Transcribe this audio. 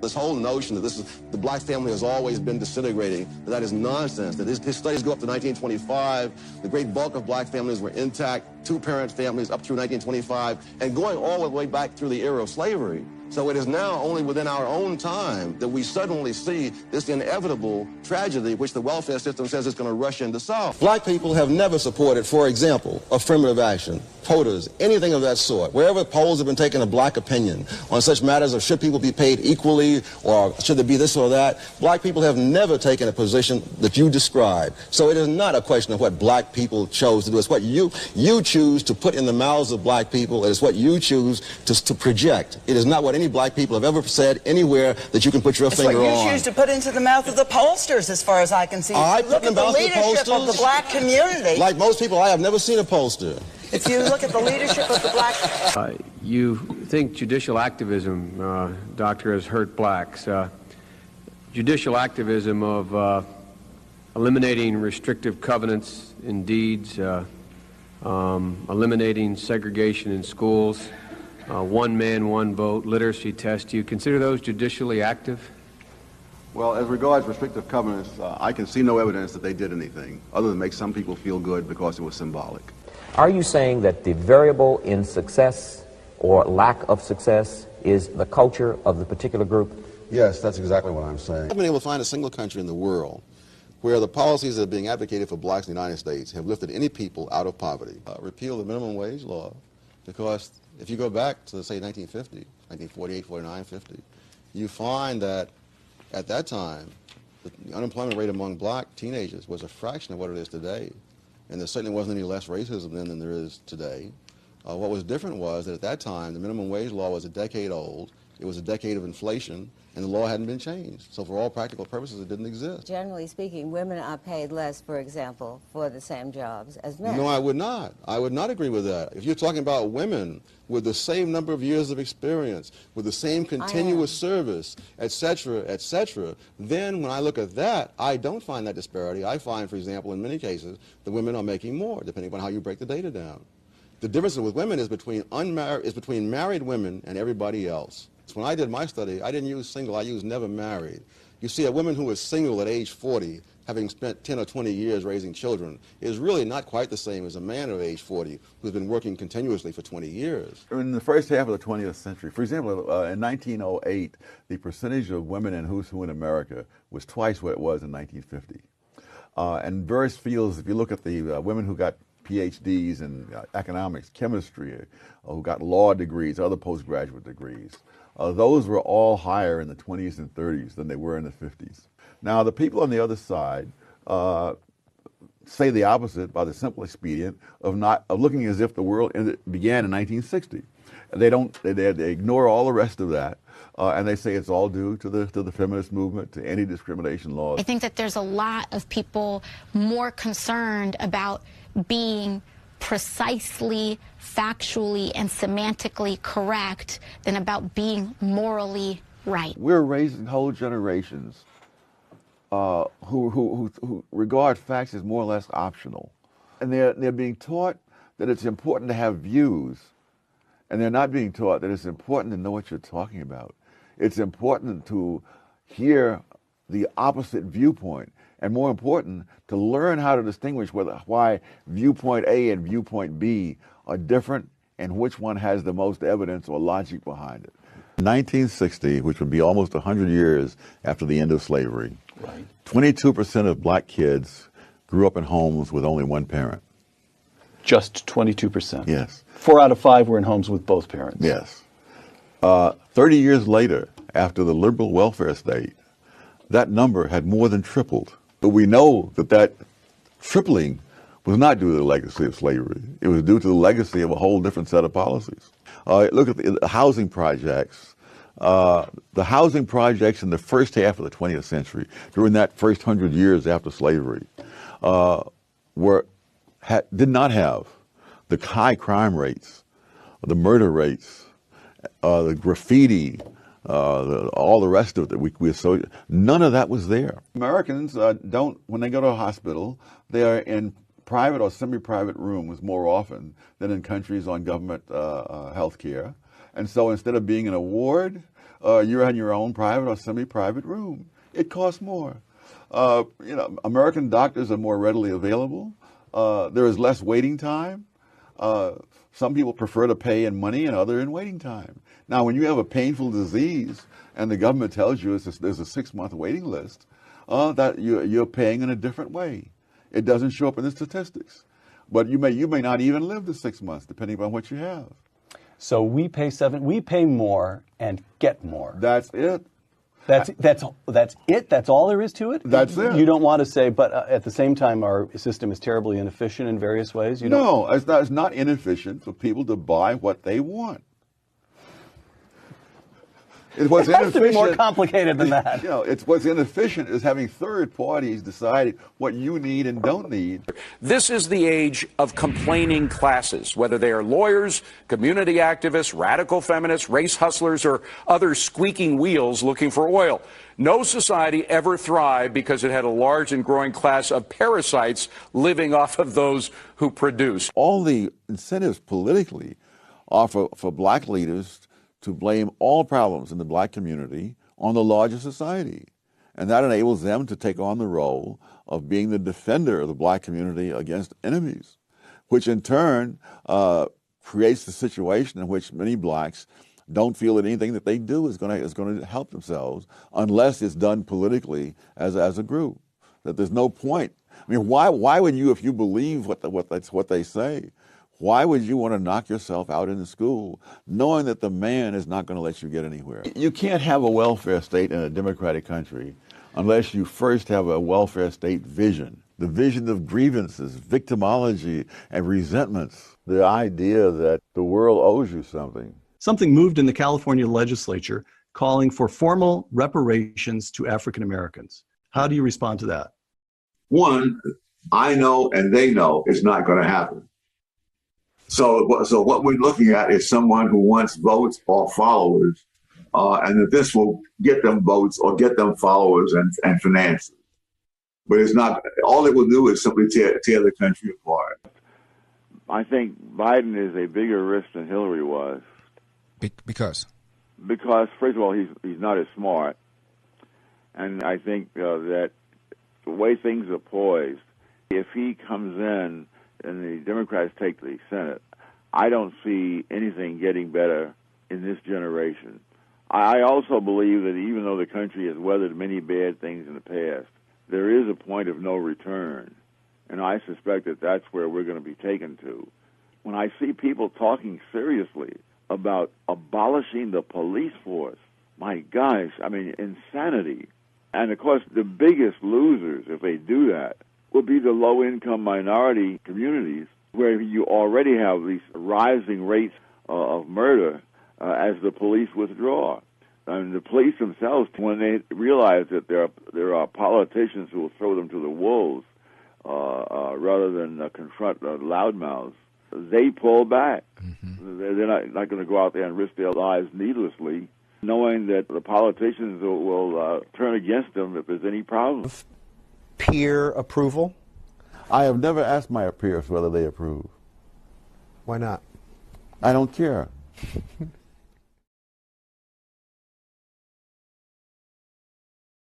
This whole notion that the black family has always been disintegrating, that is nonsense. That his studies go up to 1925. The great bulk of black families were intact, two-parent families up through 1925, and going all the way back through the era of slavery. So it is now only within our own time that we suddenly see this inevitable tragedy, which the welfare system says is going to rush into solve. Black people have never supported, for example, affirmative action, quotas, anything of that sort. Wherever polls have been taking a black opinion on such matters of should people be paid equally or should there be this or that, black people have never taken a position that you describe. So it is not a question of what black people chose to do. It's what you choose to put in the mouths of black people. It is what you choose to project. It is not what any black people have ever said anywhere that you can put your finger on. It's what you choose to put into the mouth of the pollsters, as far as I can see. I look at the leadership of the black community. Like most people, I have never seen a pollster. If you look at the leadership of the black... You think judicial activism, Doctor, has hurt blacks. Judicial activism of eliminating restrictive covenants in deeds, eliminating segregation in schools, one man, one vote, literacy test. Do you consider those judicially active? Well, as regards restrictive covenants, I can see no evidence that they did anything other than make some people feel good because it was symbolic. Are you saying that the variable in success or lack of success is the culture of the particular group? Yes, that's exactly what I'm saying. I haven't been able to find a single country in the world where the policies that are being advocated for blacks in the United States have lifted any people out of poverty. Repeal the minimum wage law, because if you go back to, say, 1950, 1948, 49, 50, you find that at that time, the unemployment rate among black teenagers was a fraction of what it is today. And there certainly wasn't any less racism then than there is today. What was different was that at that time, the minimum wage law was a decade old. It was a decade of inflation, and the law hadn't been changed. So for all practical purposes, it didn't exist. Generally speaking, women are paid less, for example, for the same jobs as men. No, I would not. I would not agree with that. If you're talking about women with the same number of years of experience, with the same continuous service, et cetera, then when I look at that, I don't find that disparity. I find, for example, in many cases, the women are making more, depending on how you break the data down. The difference with women is between married women and everybody else. So when I did my study, I didn't use single, I used never married. You see, a woman who is single at age 40, having spent 10 or 20 years raising children, is really not quite the same as a man of age 40 who's been working continuously for 20 years. In the first half of the 20th century, for example, in 1908, the percentage of women in who's who in America was twice what it was in 1950. And various fields, if you look at the women who got PhDs in economics, chemistry, who got law degrees, other postgraduate degrees, those were all higher in the 20s and 30s than they were in the 50s. Now, the people on the other side say the opposite by the simple expedient of looking as if the world began in 1960. They ignore all the rest of that, and they say it's all due to the feminist movement, to anti-discrimination laws. I think that there's a lot of people more concerned about being precisely, factually, and semantically correct than about being morally right. We're raising whole generations who regard facts as more or less optional. And they're being taught that it's important to have views, and they're not being taught that it's important to know what you're talking about. It's important to hear the opposite viewpoint, and more important, to learn how to distinguish why viewpoint A and viewpoint B are different and which one has the most evidence or logic behind it. 1960, which would be almost 100 years after the end of slavery, 22% of black kids grew up in homes with only one parent. Just 22%? Yes. 4 out of 5 were in homes with both parents? Yes. 30 years later, after the liberal welfare state, that number had more than tripled. But we know that tripling was not due to the legacy of slavery. It was due to the legacy of a whole different set of policies. Look at the housing projects. The housing projects in the first half of the 20th century, during that first 100 years after slavery, did not have the high crime rates, the murder rates, the graffiti, all the rest of it we associate. None of that was there. Americans when they go to a hospital, they are in private or semi-private rooms more often than in countries on government health care. And so instead of being in a ward, you're in your own private or semi-private room. It costs more. American doctors are more readily available. There is less waiting time. Some people prefer to pay in money and other in waiting time. Now, when you have a painful disease and the government tells you there's a 6-month waiting list, that you're paying in a different way. It doesn't show up in the statistics. But you may not even live the 6 months, depending upon what you have. So we pay more and get more. That's it. That's it? That's all there is to it? That's it. You don't want to say, but at the same time, our system is terribly inefficient in various ways? No, it's not inefficient for people to buy what they want. It has to be more complicated than that. What's inefficient is having third parties decide what you need and don't need. This is the age of complaining classes, whether they are lawyers, community activists, radical feminists, race hustlers, or other squeaking wheels looking for oil. No society ever thrived because it had a large and growing class of parasites living off of those who produce. All the incentives politically are for black leaders to blame all problems in the black community on the larger society. And that enables them to take on the role of being the defender of the black community against enemies, which in turn creates the situation in which many blacks don't feel that anything that they do is going to help themselves unless it's done politically as a group. That there's no point. I mean, why would you, if you believe what they say, why would you want to knock yourself out in the school knowing that the man is not going to let you get anywhere? You can't have a welfare state in a democratic country unless you first have a welfare state vision. The vision of grievances, victimology, and resentments. The idea that the world owes you something. Something moved in the California legislature calling for formal reparations to African Americans. How do you respond to that? One, I know and they know it's not going to happen. So what we're looking at is someone who wants votes or followers, and that this will get them votes or get them followers and finances. But it's not. All it will do is simply tear the country apart. I think Biden is a bigger risk than Hillary was. Because? Because, first of all, he's not as smart. And I think that the way things are poised, if he comes in and the Democrats take the Senate, I don't see anything getting better in this generation. I also believe that even though the country has weathered many bad things in the past, there is a point of no return. And I suspect that that's where we're going to be taken to. When I see people talking seriously about abolishing the police force, my gosh, I mean, insanity. And, of course, the biggest losers, if they do that, will be the low-income minority communities where you already have these rising rates of murder as the police withdraw. And the police themselves, when they realize that there are politicians who will throw them to the wolves rather than confront loudmouths, they pull back. Mm-hmm. They're not going to go out there and risk their lives needlessly, knowing that the politicians will turn against them if there's any problem. Peer approval? I have never asked my peers whether they approve. Why not? I don't care.